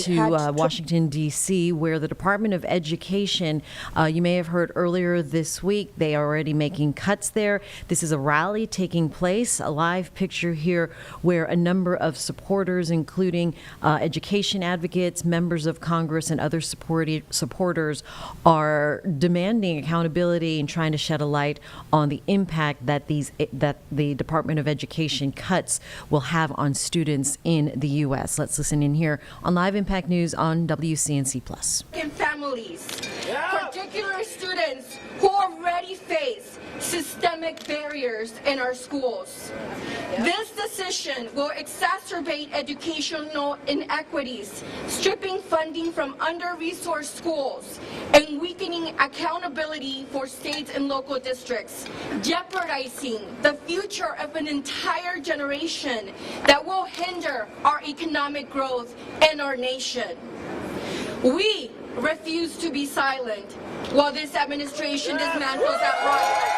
to Washington, D.C., where the Department of Education, you may have heard earlier this week, they are already making cuts there. This is a rally taking place, a live picture here where a number of supporters, including education advocates, members of Congress, and other supporters are demanding accountability and trying to shed a light on the impact that the Department of Education cuts will have on students in the U.S. Let's listen in here on Live Impact News on WCNC+. In families, particular students who already face systemic barriers in our schools. This decision will exacerbate educational inequities, stripping funding from under-resourced schools, and weakening accountability for states and local districts, jeopardizing the future of an entire generation that will hinder our economic growth and our nation. We refuse to be silent while this administration dismantles that right.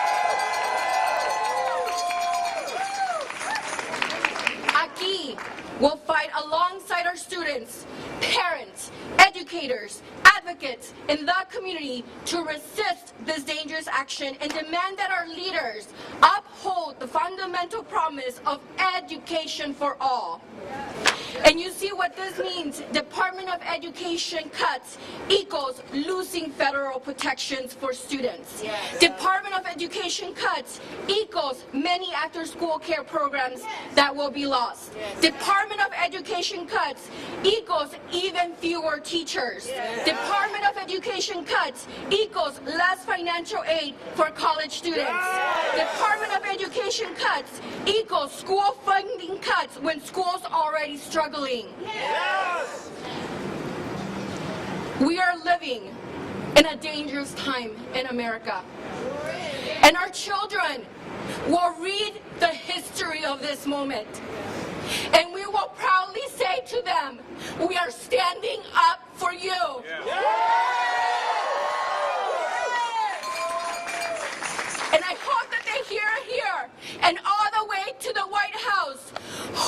Aquí will fight alongside our students, parents, educators, advocates in the community to resist this dangerous action and demand that our leaders uphold the fundamental promise of education for all. And you see what this means. Department of Education cuts equals losing federal protections for students. Yes. Department of Education cuts equals many after-school care programs that will be lost. Yes. Department of Education cuts equals even fewer teachers. Yes. Department of Education cuts equals less financial aid for college students. Yes. Department of Education cuts equals school funding cuts when schools are already struggling. Yes. We are living in a dangerous time in America. And our children will read the history of this moment. And we will proudly say to them, we are standing up for you. Yeah. And I hope that they hear here and all the way to the White House.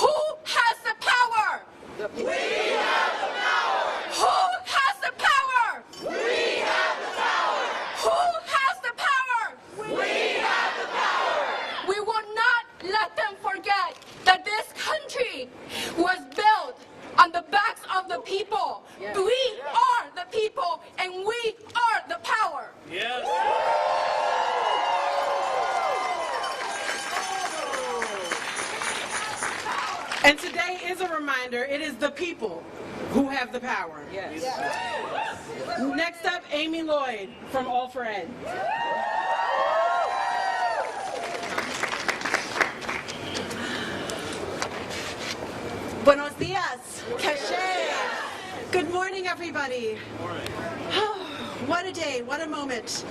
Who has the power? We have the power. Who has the power? We have the power. Who has the power? We have the power. We will not let them forget that this country was built on the backs of the people. Yes. We are the people, and we are the power. Yes. And today is a reminder, it is the people who have the power. Yes. Yes. Next up, Amy Lloyd from All for Ed. Buenos dias. Caché. Good morning, everybody. What a day, what a moment.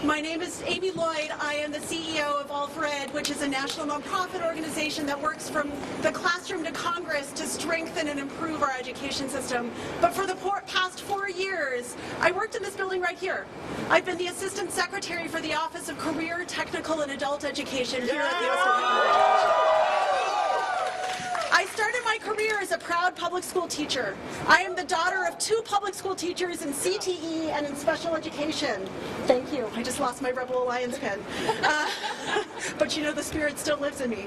My name is Amy Lloyd. I am the CEO of All for Ed, which is a national nonprofit organization that works from the classroom to Congress to strengthen and improve our education system. But for the past 4 years, I worked in this building right here. I've been the Assistant Secretary for the Office of Career, Technical, and Adult Education here at the U.S. Department of Education. I started my career as a proud public school teacher. I am the daughter of 2 public school teachers in CTE and in special education. Thank you. I just lost my Rebel Alliance pen. But you know, the spirit still lives in me.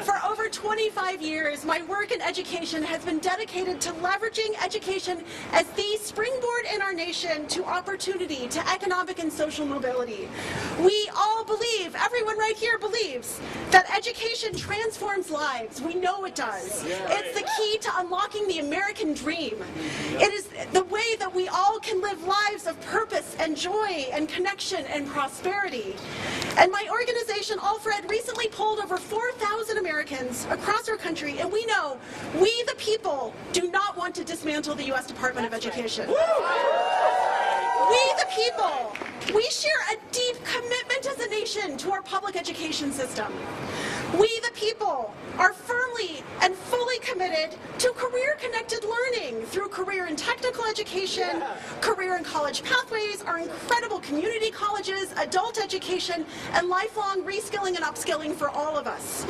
For over 25 years, my work in education has been dedicated to leveraging education as the springboard in our nation to opportunity, to economic and social mobility. We all believe, everyone right here believes, that education transforms lives. We know it does. It's the key to unlocking the American dream. It is the way that we all can live lives of purpose and joy and connection and prosperity. And my organization, All for Ed, recently polled over 4,000 Americans across our country, and we know we, the people, do not want to dismantle the U.S. Department of Education. We, the people, we share a deep commitment commitment as a nation to our public education system. We, the people, are firmly and fully committed to career-connected learning through career and technical education, career and college pathways, our incredible community colleges, adult education, and lifelong reskilling and upskilling for all of us.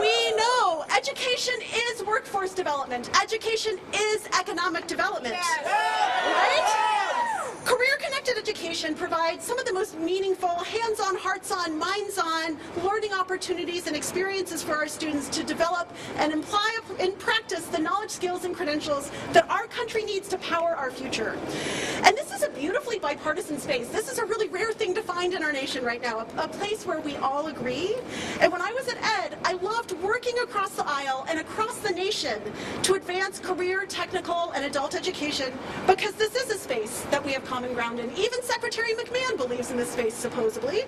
We know education is workforce development. Education is economic development. Right? Career-connected education provides some of the most meaningful, hands-on, hearts-on, minds-on learning opportunities and experiences for our students to develop and apply in practice the knowledge, skills, and credentials that our country needs to power our future. And this is a beautifully bipartisan space. This is a really rare thing to find in our nation right now, a place where we all agree. And when I was at Ed, I loved working across the aisle and across the nation to advance career, technical, and adult education, because this is a space that we have common ground in. Even Secretary McMahon believes in this space, supposedly.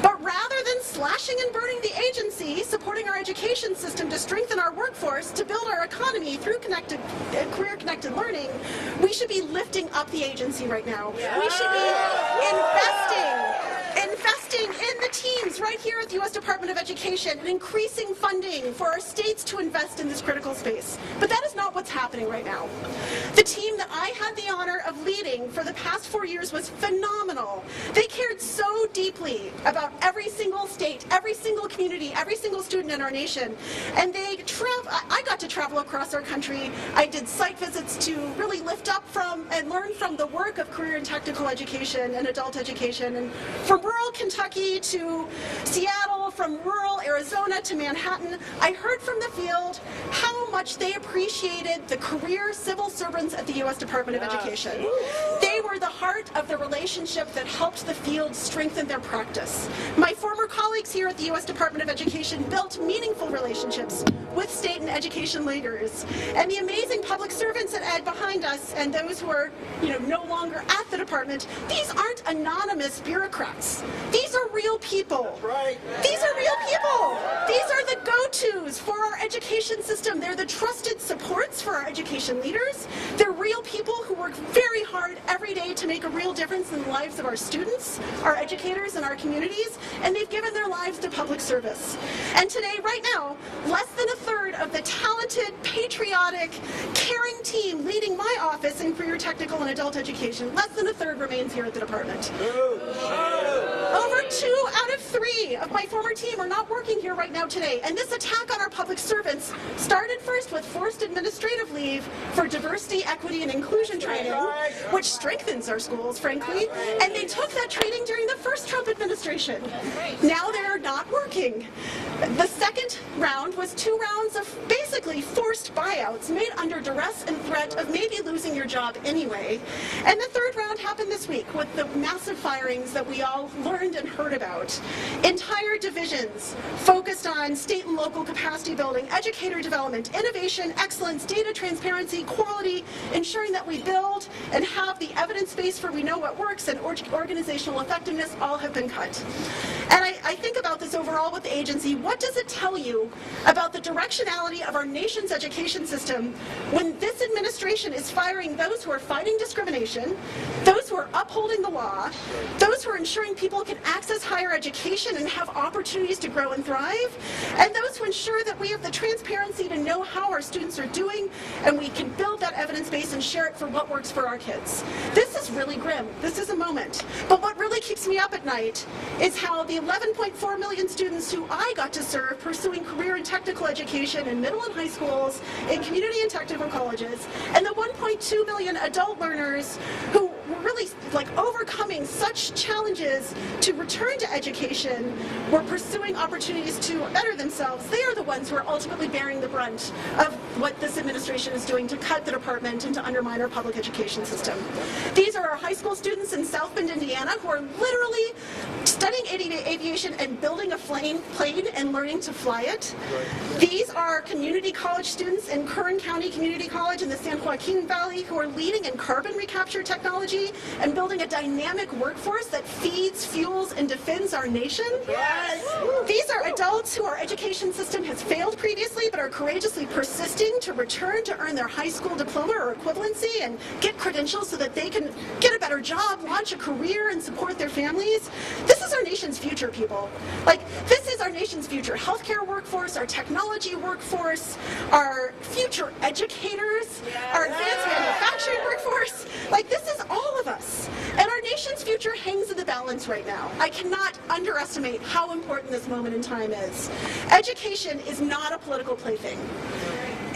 But rather than slashing and burning the agency, supporting our education system to strengthen our workforce, to build our economy through career-connected learning, we should be lifting up the agency right now. We should be investing in the teams right here at the U.S. Department of Education and increasing funding for our states to invest in this critical space. But that is not what's happening right now. The team that I had the honor of leading for the past 4 years was phenomenal. They cared so deeply about every single state, every single community, every single student in our nation. And I got to travel across our country. I did site visits to really lift up from and learn from the work of career and technical education and adult education. And from rural Kentucky to Seattle, from rural Arizona to Manhattan, I heard from the field how much they appreciated the career civil servants at the U.S. Department of Education. They were the heart of the relationship that helped the field strengthen their practice. My former colleagues here at the U.S. Department of Education built meaningful relationships with state and education leaders. And the amazing public servants at Ed behind us and those who are no longer at the department, these aren't anonymous bureaucrats. These are real people. That's right. These are real people. These are the go-tos for our education system. They're the trusted supports for our education leaders. They're real people who work very hard every day to make a real difference in the lives of our students, our educators, and our communities, and they've given their lives to public service. And today, right now, less than a third of the talented, patriotic, caring team leading my office in career, technical, and adult education, less than a third remains here at the department. Over 2 out of 3 of my former team are not working here right now today, and this attack on our public servants started first with forced administrative leave for diversity, equity, and inclusion training, which strengthens our schools, frankly, and they took that training during the first Trump administration. Now they're not working. The second round was 2 rounds of basically forced buyouts made under duress and threat of maybe losing your job anyway. And the third round happened this week with the massive firings that we all learned and heard about. Entire divisions focused on state and local capacity building, educator development, innovation, excellence, data transparency, quality, ensuring that we build and have the evidence base for we know what works, and organizational effectiveness all have been cut. And I think about this overall with the agency. What does it tell you about the directionality of our nation's education system when this administration is firing those who are fighting discrimination, those who are upholding the law, those who are ensuring people can access higher education and have opportunities to grow and thrive, and those who ensure that we have the transparency to know how our students are doing and we can build that evidence base and share it for what works for our kids. This is really grim. This is a moment. But what really keeps me up at night is how the 11.4 million students who I got to serve pursuing career and technical education in middle and high schools, in community and technical colleges, and the 1.2 million adult learners who were really overcoming such challenges to return to education, were pursuing opportunities to better themselves. They are the ones who are ultimately bearing the brunt of what this administration is doing to cut the department and to undermine our public education system. These are our high school students in South Bend, Indiana, who are literally studying aviation and building a plane and learning to fly it. These are community college students in Kern County Community College in the San Joaquin Valley who are leading in carbon recapture technology technology, and building a dynamic workforce that feeds, fuels, and defends our nation. These are adults who our education system has failed previously, but are courageously persisting to return to earn their high school diploma or equivalency and get credentials so that they can get a better job, launch a career, and support their families. This is our nation's future, people. Like, this is our nation's future healthcare workforce, our technology workforce, our future educators, our advanced manufacturing workforce. Like, this is all of us. And our nation's future hangs in the balance right now. I cannot underestimate how important this moment in time is. Education is not a political plaything.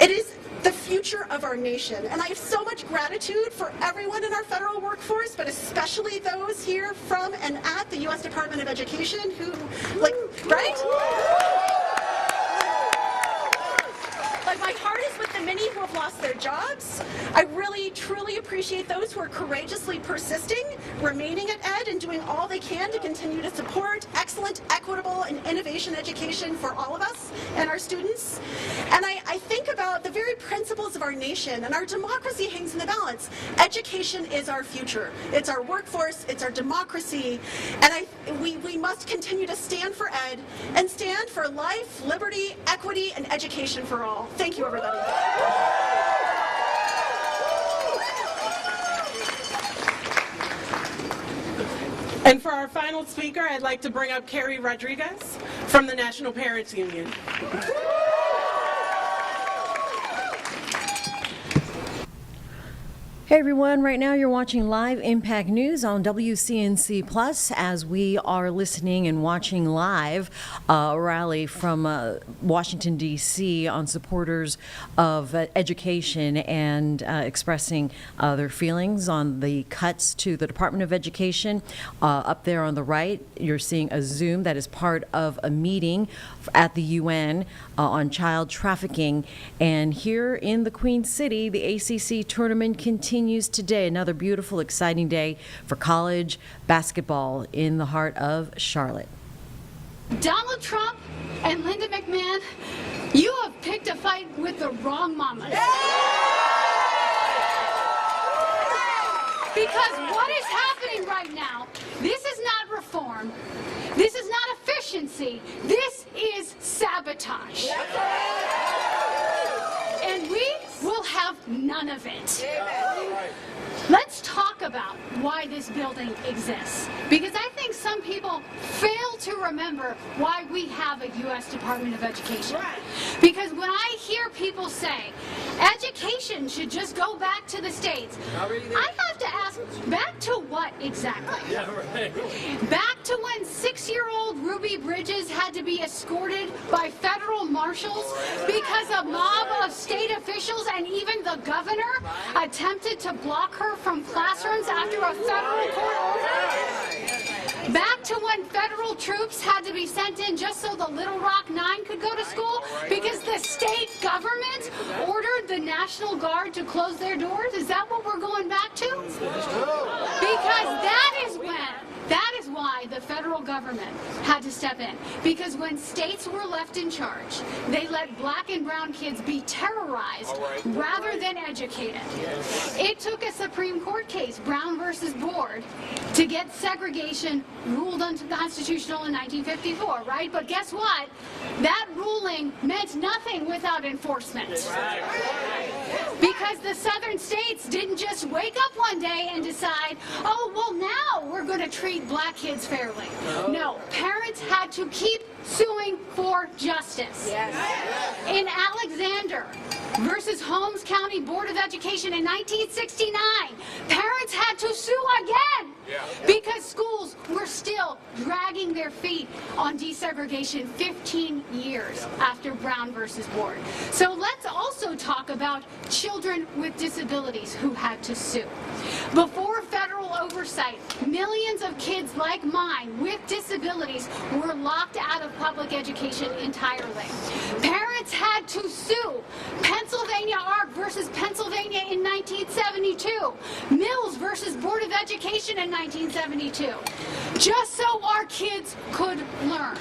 It is the future of our nation. And I have so much gratitude for everyone in our federal workforce, but especially those here from and at the U.S. Department of Education who, like, right? Like, my heart is with the many who have lost their jobs. I really, truly appreciate those who are courageously persisting, remaining at Ed, and doing all they can to continue to support excellent, equitable, and innovation education for all of us and our students. And I think about the very principles of our nation, and our democracy hangs in the balance. Education is our future. It's our workforce, it's our democracy, and we must continue to stand for Ed and stand for life, liberty, equity, and education for all. Thank you, everybody. And for our final speaker, I'd like to bring up Carrie Rodriguez from the National Parents Union. Hey everyone, right now you're watching live Impact News on WCNC Plus as we are listening and watching live a rally from Washington, D.C. on supporters of education and expressing their feelings on the cuts to the Department of Education. Up there on the right, you're seeing a Zoom that is part of a meeting at the UN on child trafficking. And here in the Queen City, the ACC tournament continues today. Another beautiful, exciting day for college basketball in the heart of Charlotte. Donald Trump and Linda McMahon, you have picked a fight with the wrong mamas. Because what is happening right now, this is not reform, this is not efficiency, this is sabotage. And we will have none of it. Let's talk about why this building exists. Because I think some people fail to remember why we have a U.S. Department of Education. Because when I hear people say, education should just go back to the states, I have to ask, back to what exactly? Back to when 6-year-old Ruby Bridges had to be escorted by federal marshals because a mob of state officials and even the governor attempted to block her from classrooms after a federal court order? Back to when federal troops had to be sent in just so the Little Rock Nine could go to school because the state government ordered the National Guard to close their doors? Is that what we're going back to? Because that is why the federal government had to step in. Because when states were left in charge, they let black and brown kids be terrorized rather than educated. It took a Supreme Court case, Brown versus Board, to get segregation ruled unconstitutional in 1954, right? But guess what? That ruling meant nothing without enforcement. Because the southern states didn't just wake up one day and decide, oh, well, now we're going to treat black kids fairly. No, parents had to keep suing for justice. In Alexander versus Holmes County Board of Education in 1969, parents had to sue again because schools were still dragging their feet on desegregation 15 years after Brown versus Board. So let's also talk about children with disabilities who had to sue. Before federal oversight, millions of kids like mine with disabilities were locked out of public education entirely. Parents had to sue. Pennsylvania ARC versus Pennsylvania in 1972. Hills versus Board of Education in 1972, just so our kids could learn.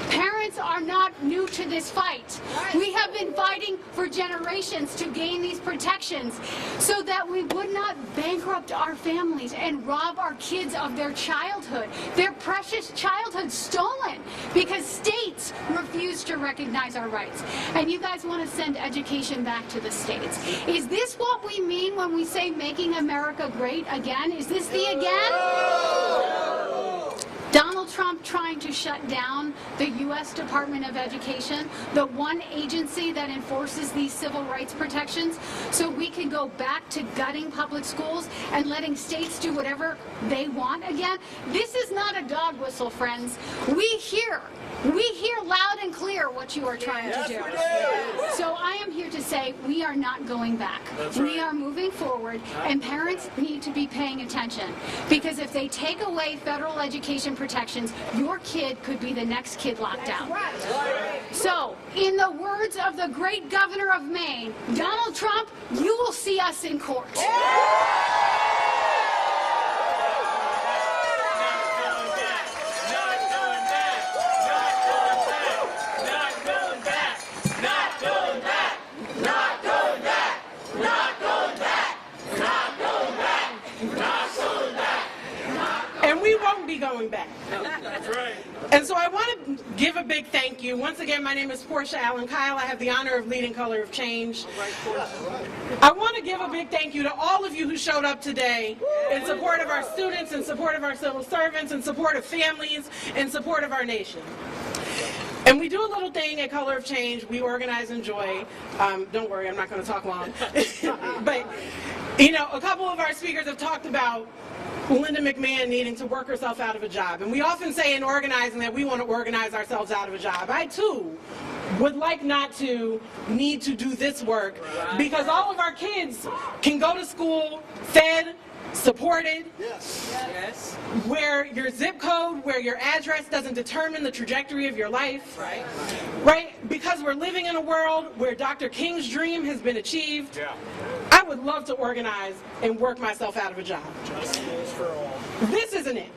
Parents are not new to this fight. We have been fighting for generations to gain these protections so that we would not bankrupt our families and rob our kids of their childhood, their precious childhood stolen because states refuse to recognize our rights. And you guys want to send education back to the states. Is this what we mean when we say making America great again? Is this the again? Donald Trump trying to shut down the U.S. Department of Education, the one agency that enforces these civil rights protections, so we can go back to gutting public schools and letting states do whatever they want again. This is not a dog whistle, friends. We hear loud and clear what you are trying to do. So I am here to say we are not going back. We are moving forward, and parents need to be paying attention, because if they take away federal education protections, your kid could be the next kid locked out. So, in the words of the great governor of Maine, Donald Trump, you will see us in court. Going back. That's right. And so I want to give a big thank you. Once again, my name is Portia Allen Kyle. I have the honor of leading Color of Change. I want to give a big thank you to all of you who showed up today in support of our students, in support of our civil servants, in support of families, in support of our nation. And we do a little thing at Color of Change. We organize and joy. Don't worry, I'm not going to talk long. But, you know, a couple of our speakers have talked about Linda McMahon needing to work herself out of a job. And we often say in organizing that we want to organize ourselves out of a job. I, too, would like not to need to do this work, because all of our kids can go to school fed, supported, yes, where your zip code, where your address doesn't determine the trajectory of your life, right? Because we're living in a world where Dr. King's dream has been achieved. I would love to organize and work myself out of a job. This isn't it.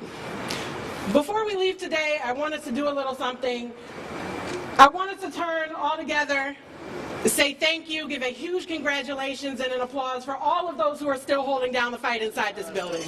Before we leave today, I want us to do a little something. I want us to turn all together, say thank you, give a huge congratulations and an applause for all of those who are still holding down the fight inside this building.